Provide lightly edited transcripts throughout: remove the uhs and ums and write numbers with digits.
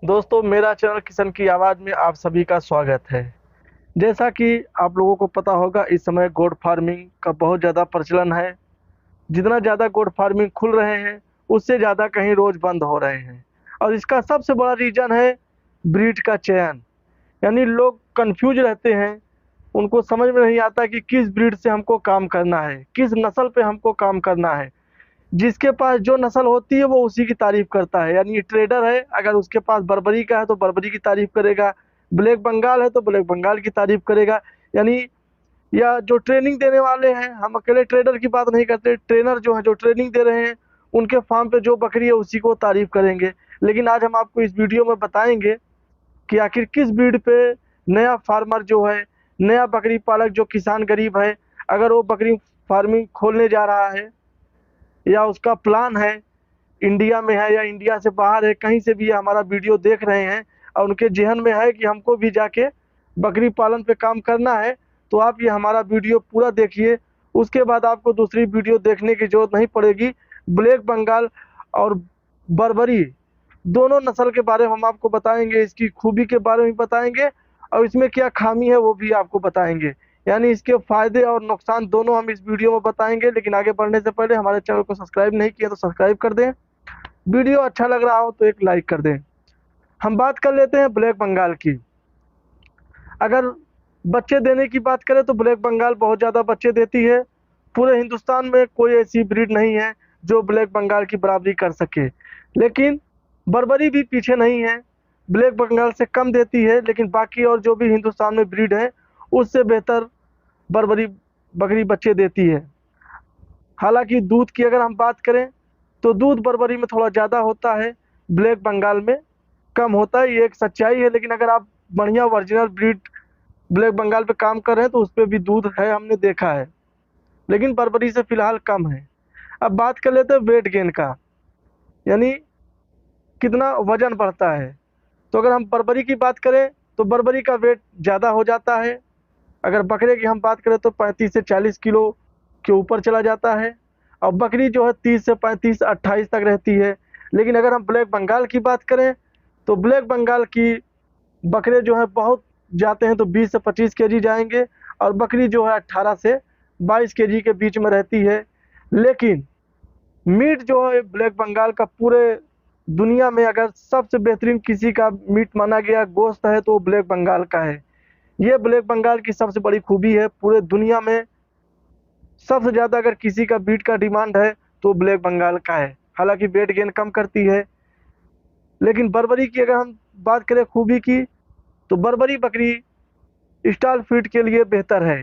दोस्तों, मेरा चैनल किशन की आवाज़ में आप सभी का स्वागत है। जैसा कि आप लोगों को पता होगा, इस समय गोट फार्मिंग का बहुत ज़्यादा प्रचलन है। जितना ज़्यादा गोट फार्मिंग खुल रहे हैं, उससे ज़्यादा कहीं रोज़ बंद हो रहे हैं। और इसका सबसे बड़ा रीज़न है ब्रीड का चयन। यानी लोग कन्फ्यूज रहते हैं, उनको समझ में नहीं आता कि किस ब्रीड से हमको काम करना है, किस नस्ल पे हमको काम करना है। जिसके पास जो नस्ल होती है वो उसी की तारीफ करता है। यानी ट्रेडर है, अगर उसके पास बर्बरी का है तो बर्बरी की तारीफ करेगा, ब्लैक बंगाल है तो ब्लैक बंगाल की तारीफ करेगा। यानी या जो ट्रेनिंग देने वाले हैं, हम अकेले ट्रेडर की बात नहीं करते, ट्रेनर जो है जो ट्रेनिंग दे रहे हैं, उनके फार्म पे जो बकरी है उसी को तारीफ करेंगे। लेकिन आज हम आपको इस वीडियो में बताएंगे कि आखिर किस ब्रीड पे नया फार्मर जो है, नया बकरी पालक जो किसान गरीब है, अगर वो बकरी फार्मिंग खोलने जा रहा है या उसका प्लान है, इंडिया में है या इंडिया से बाहर है, कहीं से भी ये हमारा वीडियो देख रहे हैं और उनके जहन में है कि हमको भी जाके बकरी पालन पे काम करना है, तो आप ये हमारा वीडियो पूरा देखिए। उसके बाद आपको दूसरी वीडियो देखने की जरूरत नहीं पड़ेगी। ब्लैक बंगाल और बर्बरी दोनों नस्ल के बारे में हम आपको बताएंगे, इसकी खूबी के बारे में बताएंगे और इसमें क्या खामी है वो भी आपको बताएंगे। यानी इसके फायदे और नुकसान दोनों हम इस वीडियो में बताएंगे। लेकिन आगे बढ़ने से पहले हमारे चैनल को सब्सक्राइब नहीं किया तो सब्सक्राइब कर दें, वीडियो अच्छा लग रहा हो तो एक लाइक कर दें। हम बात कर लेते हैं ब्लैक बंगाल की। अगर बच्चे देने की बात करें तो ब्लैक बंगाल बहुत ज़्यादा बच्चे देती है। पूरे हिंदुस्तान में कोई ऐसी ब्रीड नहीं है जो ब्लैक बंगाल की बराबरी कर सके। लेकिन बर्बरी भी पीछे नहीं है, ब्लैक बंगाल से कम देती है, लेकिन बाकी और जो भी हिंदुस्तान में ब्रीड है उससे बेहतर बर्बरी बकरी बच्चे देती है। हालांकि दूध की अगर हम बात करें तो दूध बर्बरी में थोड़ा ज़्यादा होता है, ब्लैक बंगाल में कम होता है, ये एक सच्चाई है। लेकिन अगर आप बढ़िया ओरिजिनल ब्रीड ब्लैक बंगाल पे काम कर रहे हैं तो उस पर भी दूध है, हमने देखा है, लेकिन बर्बरी से फिलहाल कम है। अब बात कर लेते हैं वेट गेन का, यानी कितना वजन बढ़ता है। तो अगर हम बर्बरी की बात करें तो बर्बरी का वेट ज़्यादा हो जाता है। अगर बकरे की हम बात करें तो 35 से 40 किलो के ऊपर चला जाता है, और बकरी जो है 30 से 35 28 तक रहती है। लेकिन अगर हम ब्लैक बंगाल की बात करें तो ब्लैक बंगाल की बकरे जो है बहुत जाते हैं तो 20 से 25 केजी जाएंगे, और बकरी जो है 18 से 22 केजी के बीच में रहती है। लेकिन मीट जो है ब्लैक बंगाल का पूरे दुनिया में अगर सबसे बेहतरीन किसी का मीट माना गया गोश्त है तो वो ब्लैक बंगाल का है। ये ब्लैक बंगाल की सबसे बड़ी खूबी है। पूरे दुनिया में सबसे ज़्यादा अगर किसी का बीट का डिमांड है तो ब्लैक बंगाल का है। हालांकि वेट गेन कम करती है। लेकिन बर्बरी की अगर हम बात करें खूबी की, तो बर्बरी बकरी स्टॉल फीड के लिए बेहतर है।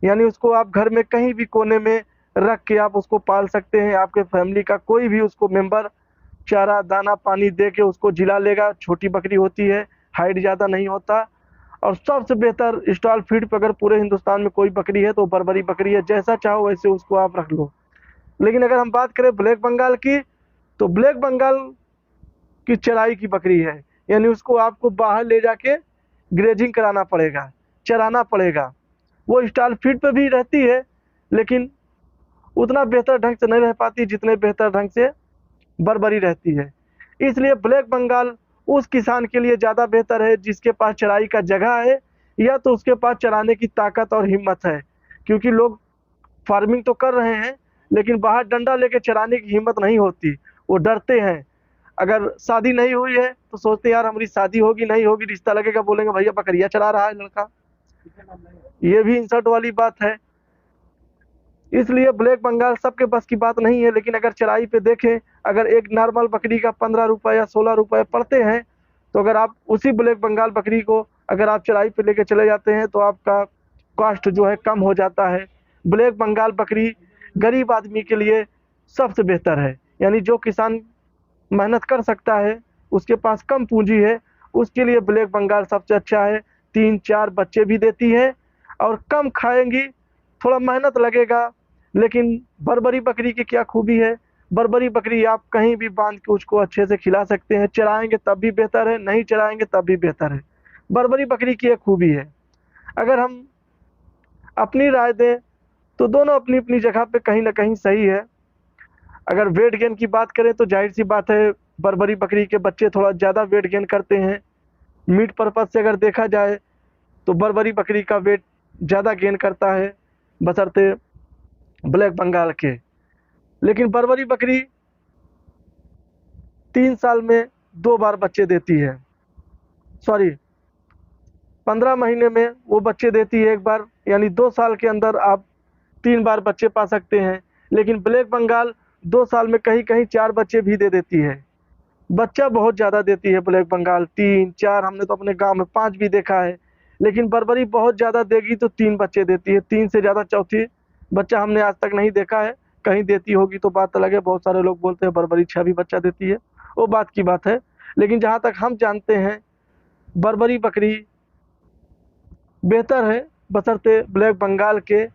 यानी उसको आप घर में कहीं भी कोने में रख के आप उसको पाल सकते हैं। आपके फैमिली का कोई भी उसको मेंबर चारा दाना पानी दे के उसको जिला लेगा। छोटी बकरी होती है, हाइट ज़्यादा नहीं होता, और सबसे बेहतर स्टॉल फीड पर अगर पूरे हिंदुस्तान में कोई बकरी है तो बर्बरी बकरी है। जैसा चाहो वैसे उसको आप रख लो। लेकिन अगर हम बात करें ब्लैक बंगाल की, तो ब्लैक बंगाल की चराई की बकरी है। यानी उसको आपको बाहर ले जाके ग्रेजिंग कराना पड़ेगा, चराना पड़ेगा। वो स्टॉल फीड पे भी रहती है, लेकिन उतना बेहतर ढंग से नहीं रह पाती जितने बेहतर ढंग से बर्बरी रहती है। इसलिए ब्लैक बंगाल उस किसान के लिए ज़्यादा बेहतर है जिसके पास चराई का जगह है, या तो उसके पास चराने की ताकत और हिम्मत है। क्योंकि लोग फार्मिंग तो कर रहे हैं, लेकिन बाहर डंडा लेके चराने की हिम्मत नहीं होती, वो डरते हैं। अगर शादी नहीं हुई है तो सोचते हैं यार हमारी शादी होगी नहीं होगी, रिश्ता लगेगा, बोलेंगे भैया बकरिया चला रहा है लड़का। ये भी इंसल्ट वाली बात है। इसलिए ब्लैक बंगाल सबके बस की बात नहीं है। लेकिन अगर चराई पे देखें, अगर एक नॉर्मल बकरी का 15 रुपये या 16 रुपये पड़ते हैं, तो अगर आप उसी ब्लैक बंगाल बकरी को अगर आप चराई पे लेके चले जाते हैं तो आपका कॉस्ट जो है कम हो जाता है। ब्लैक बंगाल बकरी गरीब आदमी के लिए सबसे बेहतर है। यानी जो किसान मेहनत कर सकता है, उसके पास कम पूंजी है, उसके लिए ब्लैक बंगाल सबसे अच्छा है। 3 4 बच्चे भी देती है और कम खाएंगी, थोड़ा मेहनत लगेगा। लेकिन बर्बरी बकरी की क्या खूबी है, बर्बरी बकरी आप कहीं भी बांध के उसको अच्छे से खिला सकते हैं, चराएंगे तब भी बेहतर है, नहीं चराएंगे तब भी बेहतर है। बर्बरी बकरी की एक खूबी है। अगर हम अपनी राय दें तो दोनों अपनी अपनी जगह पे कहीं ना कहीं सही है। अगर वेट गेन की बात करें तो जाहिर सी बात है, बर्बरी बकरी के बच्चे थोड़ा ज़्यादा वेट गेन करते हैं। मीट पर्पज से अगर देखा जाए तो बर्बरी बकरी का वेट ज़्यादा गेन करता है बशर्ते ब्लैक बंगाल के। लेकिन बर्बरी बकरी 3 साल में 2 बार बच्चे देती है, सॉरी 15 महीने में वो बच्चे देती है एक बार, यानी 2 साल के अंदर आप 3 बार बच्चे पा सकते हैं। लेकिन ब्लैक बंगाल 2 साल में कहीं कहीं 4 बच्चे भी दे देती है। बच्चा बहुत ज़्यादा देती है ब्लैक बंगाल, 3 4, हमने तो अपने गांव में 5 भी देखा है। लेकिन बर्बरी बहुत ज़्यादा देगी तो 3 बच्चे देती है, 3 से ज़्यादा चौथी बच्चा हमने आज तक नहीं देखा है। कहीं देती होगी तो बात अलग है, बहुत सारे लोग बोलते हैं बर्बरी 6 भी बच्चा देती है, वो बात की बात है। लेकिन जहाँ तक हम जानते हैं बर्बरी बकरी बेहतर है बशर्ते ब्लैक बंगाल के,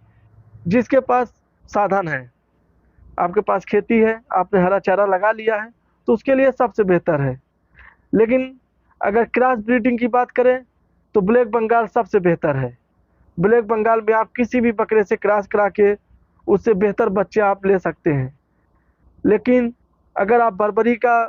जिसके पास साधन है। आपके पास खेती है, आपने हरा चारा लगा लिया है तो उसके लिए सबसे बेहतर है। लेकिन अगर क्रॉस ब्रीडिंग की बात करें तो ब्लैक बंगाल सबसे बेहतर है। ब्लैक बंगाल में आप किसी भी बकरे से क्रॉस करा के उससे बेहतर बच्चे आप ले सकते हैं। लेकिन अगर आप बर्बरी का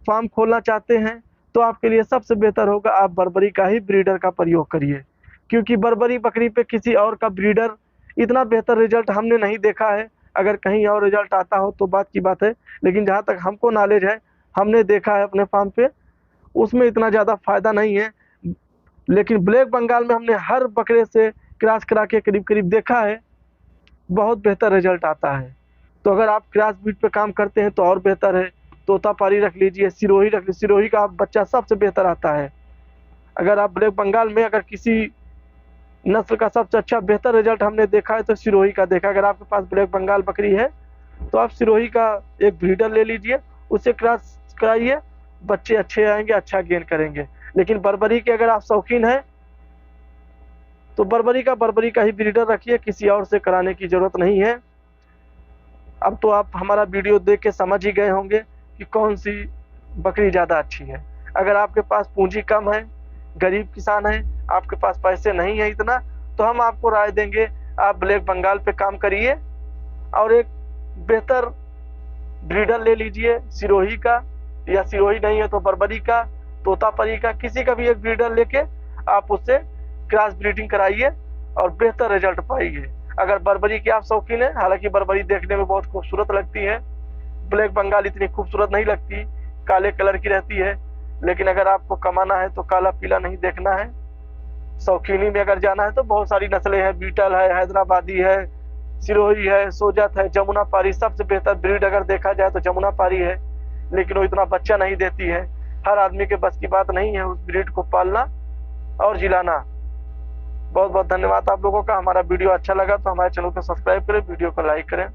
फार्म खोलना चाहते हैं तो आपके लिए सबसे बेहतर होगा आप बर्बरी का ही ब्रीडर का प्रयोग करिए, क्योंकि बर्बरी बकरी पे किसी और का ब्रीडर इतना बेहतर रिजल्ट हमने नहीं देखा है। अगर कहीं और रिजल्ट आता हो तो बात की बात है, लेकिन जहाँ तक हमको नॉलेज है, हमने देखा है अपने फार्म पे, उसमें इतना ज़्यादा फ़ायदा नहीं है। लेकिन ब्लैक बंगाल में हमने हर बकरे से क्रॉस करा के करीब करीब देखा है, बहुत बेहतर रिजल्ट आता है। तो अगर आप क्रॉस ब्रीड पे काम करते हैं तो और बेहतर है। तोतापारी रख लीजिए, सिरोही रख लीजिए, सिरोही का बच्चा सबसे बेहतर आता है। अगर आप ब्लैक बंगाल में अगर किसी नस्ल का सबसे अच्छा बेहतर रिजल्ट हमने देखा है तो सिरोही का देखा। अगर आपके पास ब्लैक बंगाल बकरी है तो आप सिरोही का एक ब्रीडर ले लीजिए, उससे क्रॉस कराइए, बच्चे अच्छे आएंगे, अच्छा गेन करेंगे। लेकिन बर्बरी के अगर आप शौकीन हैं तो बर्बरी का ही ब्रीडर रखिए, किसी और से कराने की ज़रूरत नहीं है। अब तो आप हमारा वीडियो देख के समझ ही गए होंगे कि कौन सी बकरी ज़्यादा अच्छी है। अगर आपके पास पूंजी कम है, गरीब किसान है, आपके पास पैसे नहीं है इतना, तो हम आपको राय देंगे आप ब्लैक बंगाल पे काम करिए और एक बेहतर ब्रीडर ले लीजिए सिरोही का, या सिरोही नहीं है तो बर्बरी का, तोतापरी का, किसी का भी एक ब्रीडर लेके आप उससे क्रॉस ब्रीडिंग कराइए और बेहतर रिजल्ट पाइए। अगर बर्बरी की आप शौकीन है, हालांकि बर्बरी देखने में बहुत खूबसूरत लगती है, ब्लैक बंगाल इतनी खूबसूरत नहीं लगती, काले कलर की रहती है। लेकिन अगर आपको कमाना है तो काला पीला नहीं देखना है। शौकीनी में अगर जाना है तो बहुत सारी नस्लें हैं, बीटल है, हैदराबादी है, सिरोही है, सोजत है, जमुना पारी। सबसे बेहतर ब्रीड अगर देखा जाए तो जमुना पारी है, लेकिन वो इतना बच्चा नहीं देती है। हर आदमी के बस की बात नहीं है उस ब्रीड को पालना और जिलाना। बहुत बहुत धन्यवाद आप लोगों का। हमारा वीडियो अच्छा लगा तो हमारे चैनल को सब्सक्राइब करें, वीडियो को लाइक करें।